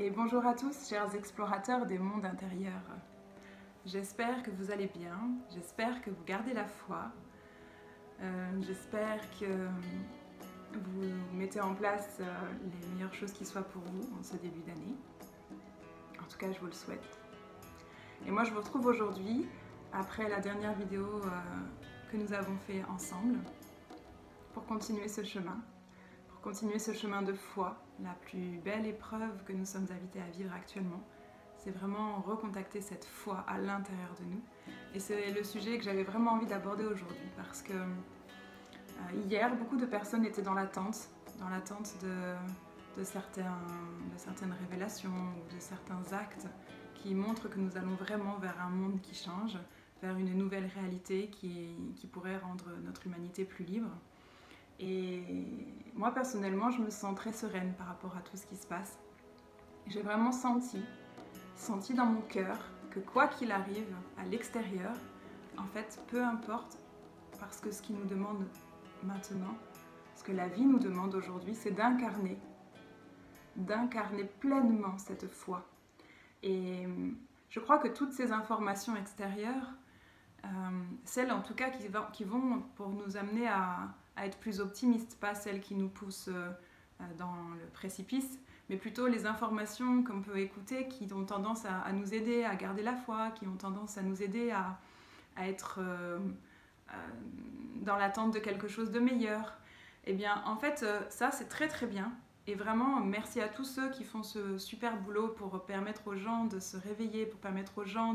Et bonjour à tous, chers explorateurs des mondes intérieurs. J'espère que vous allez bien, j'espère que vous gardez la foi, j'espère que vous mettez en place les meilleures choses qui soient pour vous en ce début d'année. En tout cas, je vous le souhaite. Et moi, je vous retrouve aujourd'hui, après la dernière vidéo que nous avons fait ensemble, pour continuer ce chemin. Continuer ce chemin de foi, la plus belle épreuve que nous sommes invités à vivre actuellement. C'est vraiment recontacter cette foi à l'intérieur de nous. Et c'est le sujet que j'avais vraiment envie d'aborder aujourd'hui parce que hier, beaucoup de personnes étaient dans l'attente de certaines révélations ou de certains actes qui montrent que nous allons vraiment vers un monde qui change, vers une nouvelle réalité qui pourrait rendre notre humanité plus libre. Et moi personnellement, je me sens très sereine par rapport à tout ce qui se passe. J'ai vraiment senti dans mon cœur que quoi qu'il arrive à l'extérieur, en fait, peu importe, parce que ce qui nous demande maintenant, ce que la vie nous demande aujourd'hui, c'est d'incarner pleinement cette foi. Et je crois que toutes ces informations extérieures, celles en tout cas qui vont pour nous amener à être plus optimistes, pas celles qui nous poussent dans le précipice, mais plutôt les informations qu'on peut écouter qui ont tendance à nous aider à garder la foi, qui ont tendance à nous aider à être dans l'attente de quelque chose de meilleur. Eh bien, en fait, ça c'est très très bien. Et vraiment, merci à tous ceux qui font ce super boulot pour permettre aux gens de se réveiller, pour permettre aux gens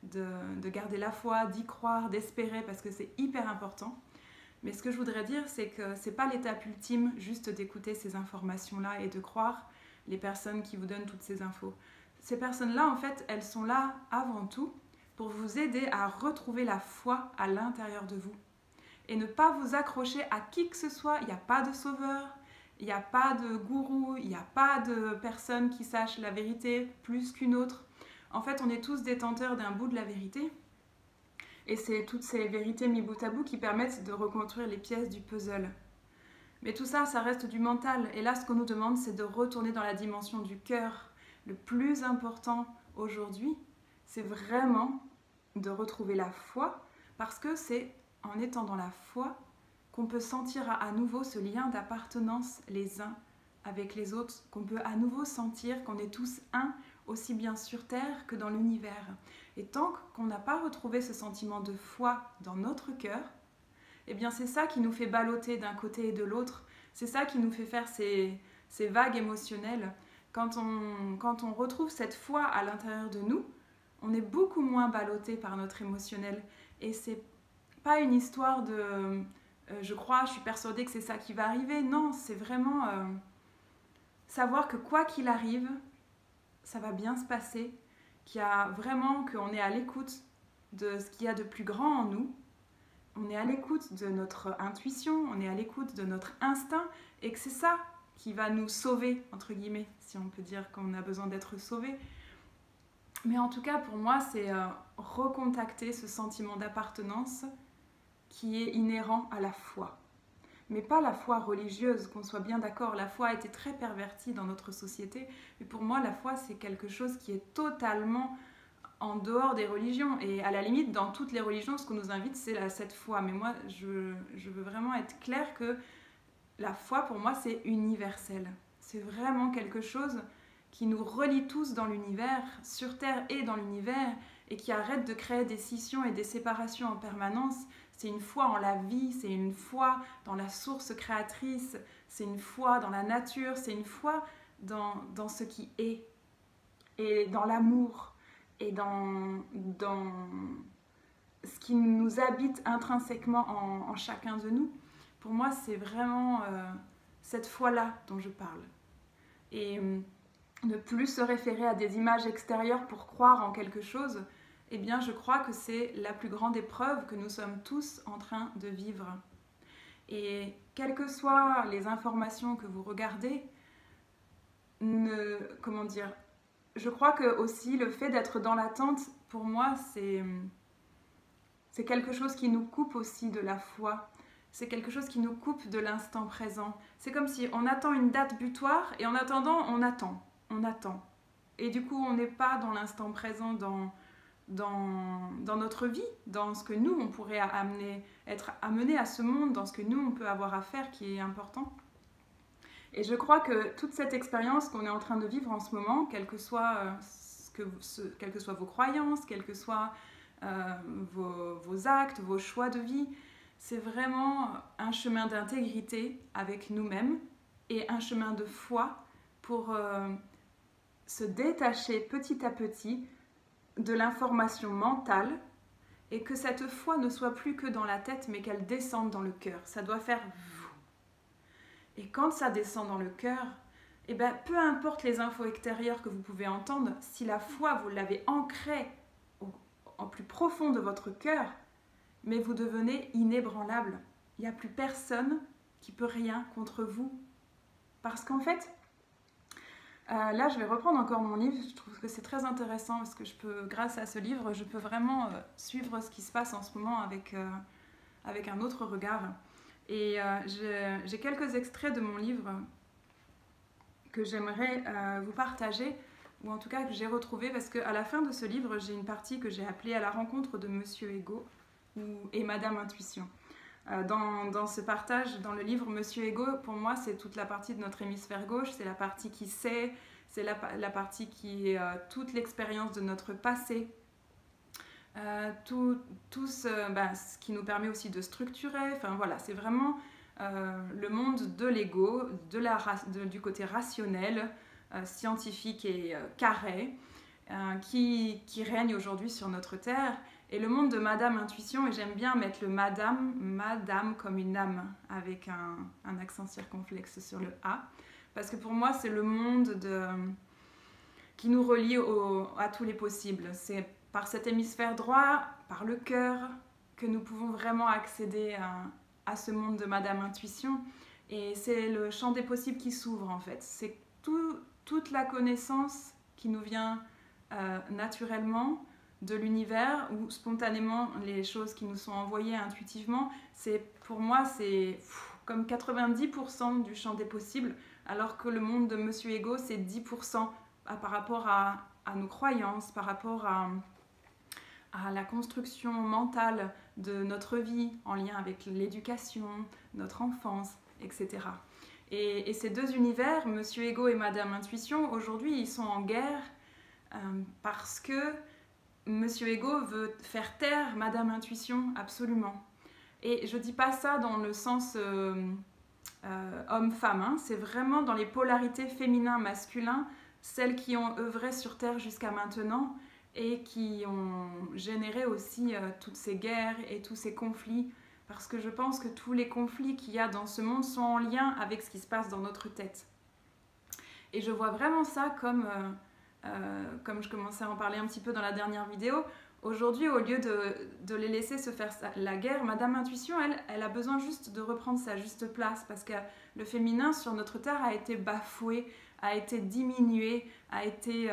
de garder la foi, d'y croire, d'espérer, parce que c'est hyper important. Mais ce que je voudrais dire, c'est que ce n'est pas l'étape ultime juste d'écouter ces informations-là et de croire les personnes qui vous donnent toutes ces infos. Ces personnes-là, en fait, elles sont là avant tout pour vous aider à retrouver la foi à l'intérieur de vous. Et ne pas vous accrocher à qui que ce soit. Il n'y a pas de sauveur, il n'y a pas de gourou, il n'y a pas de personne qui sache la vérité plus qu'une autre. En fait, on est tous détenteurs d'un bout de la vérité. Et c'est toutes ces vérités mis bout à bout qui permettent de reconstruire les pièces du puzzle. Mais tout ça, ça reste du mental. Et là, ce qu'on nous demande, c'est de retourner dans la dimension du cœur. Le plus important aujourd'hui, c'est vraiment de retrouver la foi, parce que c'est en étant dans la foi qu'on peut sentir à nouveau ce lien d'appartenance les uns avec les autres, qu'on peut à nouveau sentir qu'on est tous un, aussi bien sur Terre que dans l'univers. Et tant qu'on n'a pas retrouvé ce sentiment de foi dans notre cœur, eh bien c'est ça qui nous fait balloter d'un côté et de l'autre, c'est ça qui nous fait faire ces vagues émotionnelles. Quand on retrouve cette foi à l'intérieur de nous, on est beaucoup moins ballotté par notre émotionnel. Et c'est pas une histoire de je crois, je suis persuadée que c'est ça qui va arriver. Non, c'est vraiment savoir que quoi qu'il arrive, ça va bien se passer, qu'on est à l'écoute de ce qu'il y a de plus grand en nous, on est à l'écoute de notre intuition, on est à l'écoute de notre instinct, et que c'est ça qui va nous sauver, entre guillemets, si on peut dire qu'on a besoin d'être sauvé. Mais en tout cas, pour moi, c'est recontacter ce sentiment d'appartenance qui est inhérent à la foi. Mais pas la foi religieuse, qu'on soit bien d'accord. La foi a été très pervertie dans notre société. Mais pour moi, la foi, c'est quelque chose qui est totalement en dehors des religions. Et à la limite, dans toutes les religions, ce qu'on nous invite, c'est cette foi. Mais moi, je veux vraiment être claire que la foi, pour moi, c'est universel. C'est vraiment quelque chose qui nous relie tous dans l'univers, sur Terre et dans l'univers, et qui arrête de créer des scissions et des séparations en permanence. C'est une foi en la vie, c'est une foi dans la source créatrice, c'est une foi dans la nature, c'est une foi dans ce qui est, et dans l'amour, et dans ce qui nous habite intrinsèquement en chacun de nous. Pour moi, c'est vraiment cette foi-là dont je parle. Et ne plus se référer à des images extérieures pour croire en quelque chose, eh bien je crois que c'est la plus grande épreuve que nous sommes tous en train de vivre. Et quelles que soient les informations que vous regardez, je crois que aussi le fait d'être dans l'attente, pour moi, c'est quelque chose qui nous coupe aussi de la foi. C'est quelque chose qui nous coupe de l'instant présent. C'est comme si on attend une date butoir et en attendant, on attend. on attend. Et du coup, on n'est pas dans l'instant présent, dans notre vie, dans ce que nous, on pourrait être amené à ce monde, dans ce que nous, on peut avoir à faire qui est important. Et je crois que toute cette expérience qu'on est en train de vivre en ce moment, quelles que soient vos croyances, quels que soient vos actes, vos choix de vie, c'est vraiment un chemin d'intégrité avec nous-mêmes et un chemin de foi pour se détacher petit à petit de l'information mentale et que cette foi ne soit plus que dans la tête mais qu'elle descende dans le cœur. Ça doit faire vous. Et quand ça descend dans le cœur, eh ben, peu importe les infos extérieures que vous pouvez entendre, si la foi vous l'avez ancrée en plus profond de votre cœur, mais vous devenez inébranlable. Il n'y a plus personne qui peut rien contre vous. Parce qu'en fait, là je vais reprendre encore mon livre, je trouve que c'est très intéressant parce que grâce à ce livre, je peux vraiment suivre ce qui se passe en ce moment avec un autre regard. Et j'ai quelques extraits de mon livre que j'aimerais vous partager, ou en tout cas que j'ai retrouvé, parce qu'à la fin de ce livre, j'ai une partie que j'ai appelée à la rencontre de Monsieur Ego et Madame Intuition. Dans ce partage, dans le livre Monsieur Ego, pour moi, c'est toute la partie de notre hémisphère gauche, c'est la partie qui sait, c'est la partie qui est toute l'expérience de notre passé, tout ce qui nous permet aussi de structurer, enfin voilà, c'est vraiment le monde de l'ego, du côté rationnel, scientifique et carré, qui règne aujourd'hui sur notre terre, et le monde de Madame Intuition, et j'aime bien mettre le Madame comme une âme, avec un accent circonflexe sur le A, parce que pour moi c'est le monde qui nous relie à tous les possibles. C'est par cet hémisphère droit, par le cœur, que nous pouvons vraiment accéder à ce monde de Madame Intuition, et c'est le champ des possibles qui s'ouvre en fait. C'est toute la connaissance qui nous vient naturellement de l'univers ou spontanément les choses qui nous sont envoyées intuitivement. Pour moi, c'est comme 90% du champ des possibles, alors que le monde de Monsieur Ego, c'est 10% par rapport à nos croyances, par rapport à la construction mentale de notre vie en lien avec l'éducation, notre enfance, etc. Et ces deux univers, Monsieur Ego et Madame Intuition, aujourd'hui, ils sont en guerre parce que Monsieur Ego veut faire taire Madame Intuition, absolument. Et je ne dis pas ça dans le sens homme-femme, hein. C'est vraiment dans les polarités féminin-masculin, celles qui ont œuvré sur Terre jusqu'à maintenant et qui ont généré aussi toutes ces guerres et tous ces conflits, parce que je pense que tous les conflits qu'il y a dans ce monde sont en lien avec ce qui se passe dans notre tête. Et je vois vraiment ça comme je commençais à en parler un petit peu dans la dernière vidéo, aujourd'hui, au lieu de les laisser se faire la guerre, Madame Intuition, elle a besoin juste de reprendre sa juste place, parce que le féminin sur notre terre a été bafoué, a été diminué, a été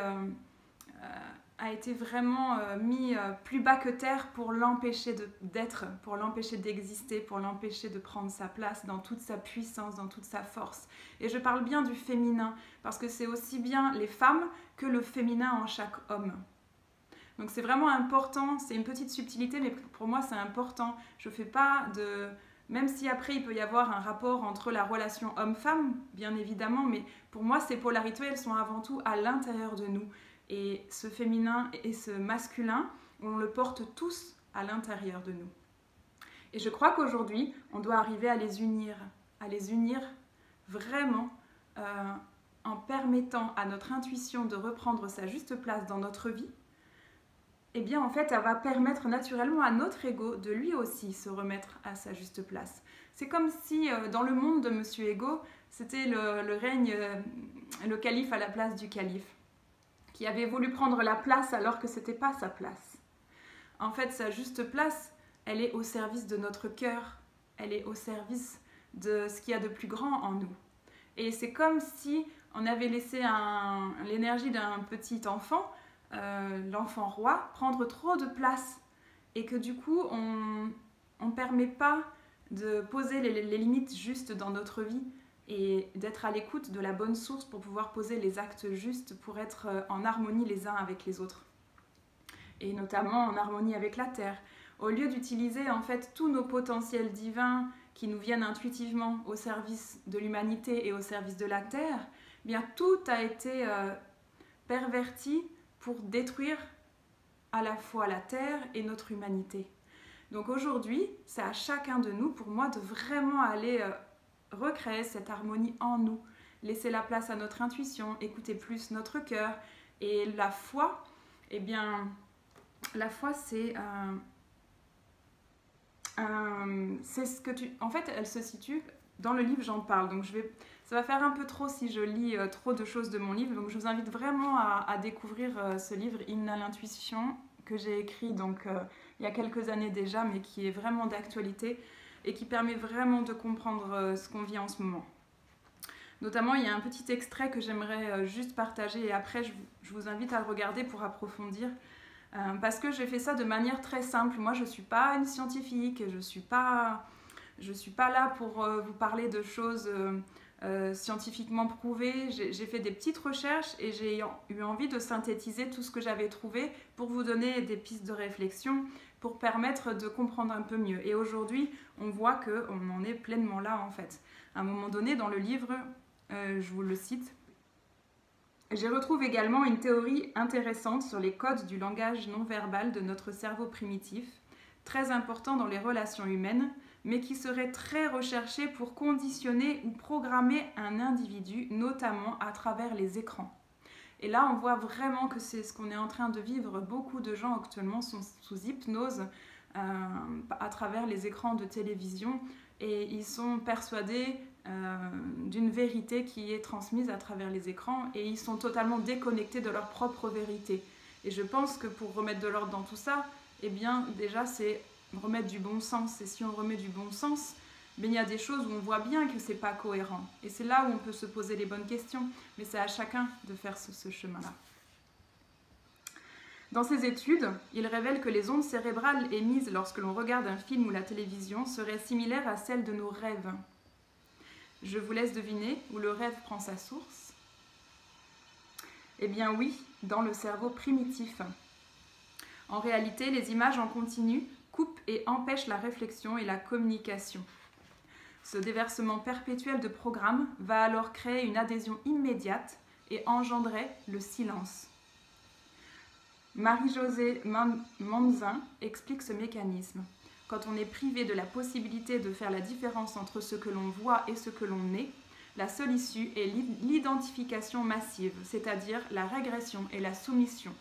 vraiment mis plus bas que terre pour l'empêcher d'être, pour l'empêcher d'exister, pour l'empêcher de prendre sa place dans toute sa puissance, dans toute sa force. Et je parle bien du féminin, parce que c'est aussi bien les femmes que le féminin en chaque homme. Donc c'est vraiment important, c'est une petite subtilité, mais pour moi c'est important. Je fais pas de... Même si après il peut y avoir un rapport entre la relation homme-femme, bien évidemment, mais pour moi ces polarités, elles sont avant tout à l'intérieur de nous. Et ce féminin et ce masculin, on le porte tous à l'intérieur de nous. Et je crois qu'aujourd'hui, on doit arriver à les unir vraiment en permettant à notre intuition de reprendre sa juste place dans notre vie. Eh bien, en fait, elle va permettre naturellement à notre ego de lui aussi se remettre à sa juste place. C'est comme si, dans le monde de Monsieur Ego, c'était le règne, le calife à la place du calife, qui avait voulu prendre la place alors que ce n'était pas sa place. En fait, sa juste place, elle est au service de notre cœur, elle est au service de ce qu'il y a de plus grand en nous. Et c'est comme si on avait laissé l'énergie d'un petit enfant, l'enfant roi, prendre trop de place, et que du coup, on ne permet pas de poser les limites justes dans notre vie, et d'être à l'écoute de la bonne source pour pouvoir poser les actes justes pour être en harmonie les uns avec les autres. Et notamment en harmonie avec la Terre. Au lieu d'utiliser en fait tous nos potentiels divins qui nous viennent intuitivement au service de l'humanité et au service de la Terre, eh bien tout a été perverti pour détruire à la fois la Terre et notre humanité. Donc aujourd'hui, c'est à chacun de nous, pour moi, de vraiment aller recréer cette harmonie en nous, laisser la place à notre intuition, écouter plus notre cœur. Et la foi, eh bien, la foi, c'est ce que tu... En fait, elle se situe... Dans le livre, j'en parle, donc ça va faire un peu trop si je lis trop de choses de mon livre. Donc je vous invite vraiment à découvrir ce livre, Hymne à l'intuition, que j'ai écrit donc, il y a quelques années déjà, mais qui est vraiment d'actualité et qui permet vraiment de comprendre ce qu'on vit en ce moment. Notamment, il y a un petit extrait que j'aimerais juste partager et après, je vous invite à le regarder pour approfondir. Parce que j'ai fait ça de manière très simple. Moi, je ne suis pas une scientifique, je ne suis pas là pour vous parler de choses scientifiquement prouvées. J'ai fait des petites recherches et j'ai eu envie de synthétiser tout ce que j'avais trouvé pour vous donner des pistes de réflexion, pour permettre de comprendre un peu mieux. Et aujourd'hui, on voit qu'on en est pleinement là, en fait. À un moment donné, dans le livre, je vous le cite, je retrouve également une théorie intéressante sur les codes du langage non-verbal de notre cerveau primitif, très important dans les relations humaines, mais qui serait très recherché pour conditionner ou programmer un individu, notamment à travers les écrans. Et là, on voit vraiment que c'est ce qu'on est en train de vivre. Beaucoup de gens actuellement sont sous hypnose à travers les écrans de télévision et ils sont persuadés d'une vérité qui est transmise à travers les écrans et ils sont totalement déconnectés de leur propre vérité. Et je pense que pour remettre de l'ordre dans tout ça, eh bien déjà c'est remettre du bon sens. Et si on remet du bon sens, ben, il y a des choses où on voit bien que c'est pas cohérent. Et c'est là où on peut se poser les bonnes questions. Mais c'est à chacun de faire ce chemin-là. Dans ses études, il révèle que les ondes cérébrales émises lorsque l'on regarde un film ou la télévision seraient similaires à celles de nos rêves. Je vous laisse deviner où le rêve prend sa source. Eh bien oui, dans le cerveau primitif. En réalité, les images en continu coupent et empêchent la réflexion et la communication. Ce déversement perpétuel de programmes va alors créer une adhésion immédiate et engendrer le silence. Marie-Josée Manzin explique ce mécanisme. Quand on est privé de la possibilité de faire la différence entre ce que l'on voit et ce que l'on est, la seule issue est l'identification massive, c'est-à-dire la régression et la soumission.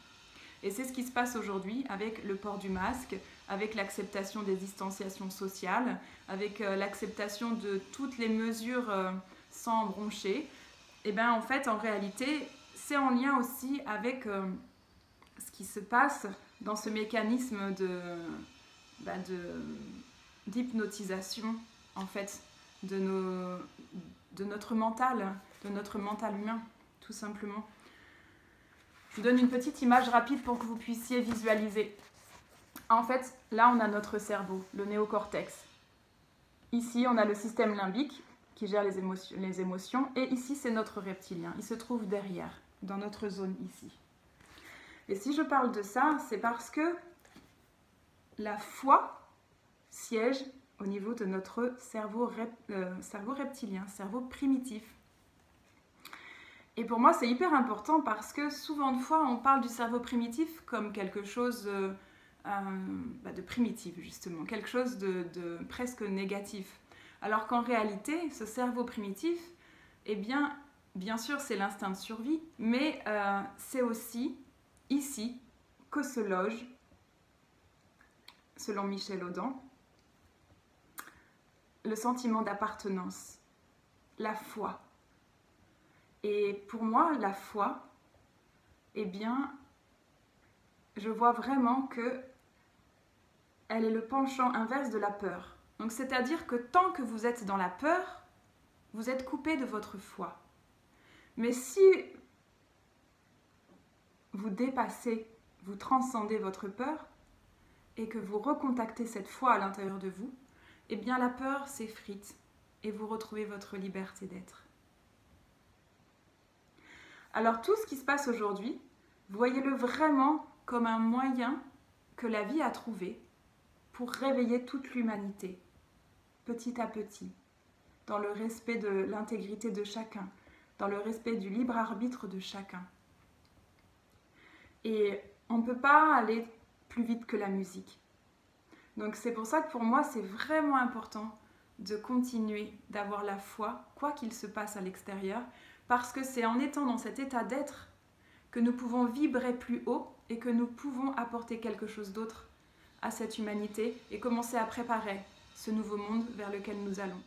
Et c'est ce qui se passe aujourd'hui avec le port du masque, avec l'acceptation des distanciations sociales, avec l'acceptation de toutes les mesures sans broncher. Et bien en fait, en réalité, c'est en lien aussi avec ce qui se passe dans ce mécanisme d'hypnotisation en fait de notre mental humain, tout simplement. Je vous donne une petite image rapide pour que vous puissiez visualiser. En fait, là on a notre cerveau, le néocortex. Ici on a le système limbique qui gère les émotions et ici c'est notre reptilien, il se trouve derrière, dans notre zone ici. Et si je parle de ça, c'est parce que la foi siège au niveau de notre cerveau reptilien, cerveau primitif. Et pour moi, c'est hyper important parce que souvent de fois, on parle du cerveau primitif comme quelque chose de primitif, justement, quelque chose de presque négatif. Alors qu'en réalité, ce cerveau primitif, eh bien sûr, c'est l'instinct de survie, mais c'est aussi ici que se loge, selon Michel Audin, le sentiment d'appartenance, la foi. Et pour moi, la foi, eh bien, je vois vraiment que elle est le penchant inverse de la peur. Donc, c'est-à-dire que tant que vous êtes dans la peur, vous êtes coupé de votre foi. Mais si vous dépassez, vous transcendez votre peur et que vous recontactez cette foi à l'intérieur de vous, eh bien la peur s'effrite et vous retrouvez votre liberté d'être. Alors tout ce qui se passe aujourd'hui, voyez-le vraiment comme un moyen que la vie a trouvé pour réveiller toute l'humanité, petit à petit, dans le respect de l'intégrité de chacun, dans le respect du libre arbitre de chacun. Et on ne peut pas aller plus vite que la musique. Donc c'est pour ça que pour moi, c'est vraiment important de continuer d'avoir la foi, quoi qu'il se passe à l'extérieur, parce que c'est en étant dans cet état d'être que nous pouvons vibrer plus haut et que nous pouvons apporter quelque chose d'autre à cette humanité et commencer à préparer ce nouveau monde vers lequel nous allons.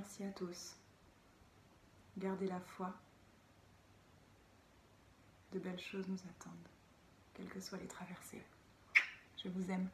Merci à tous. Gardez la foi. De belles choses nous attendent, quelles que soient les traversées. Je vous aime.